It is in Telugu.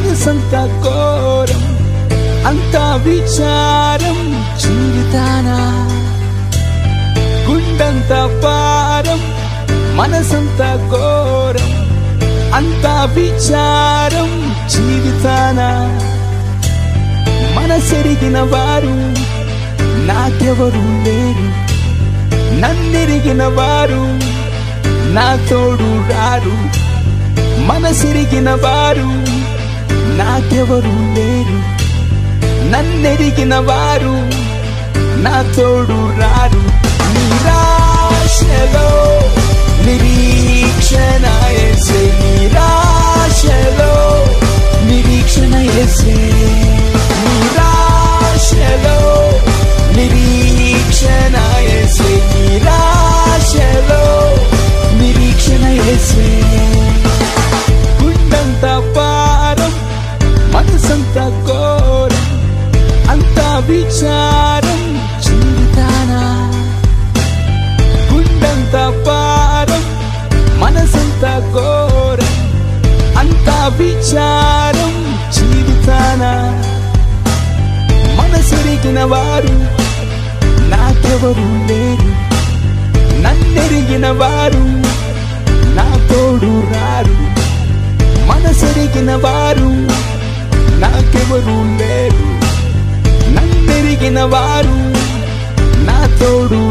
మనసంతా ఘోరం, అంతా విచారం జీవితాన. గుండంతా పారం, మనసంతా ఘోరం, అంతా విచారం జీవితాన. మనసెరిగిన వారు నాకెవరు లేరు, నన్నెరిగిన వారు నా తోడు రారు. మనసెరిగిన వారు నాకెవరు లేరు, నన్నెరిగిన వారు నా తోడు రారు. నిరాశలో నిరీక్షణ యేసే, నిరాశలో నిరీక్షణ యేసే. నిరాశలో నిరీక్షణ యేసే, నిరాశలో నిరీక్షణ యేసే. గుండంతా పారం, మనసంతా ఘోరం, అంతా విచారం జీవితాన. గుండంతా పారం, మనసంతా ఘోరం, అంతా విచారం జీవితాన. మనసెరిగిన వారు నాకెవరు లేరు, నన్నెరిగిన వారు నా తోడు రారు. మనసెరిగిన వారు నాకెవరు లేరు, నన్నెరిగిన వారు నా తోడు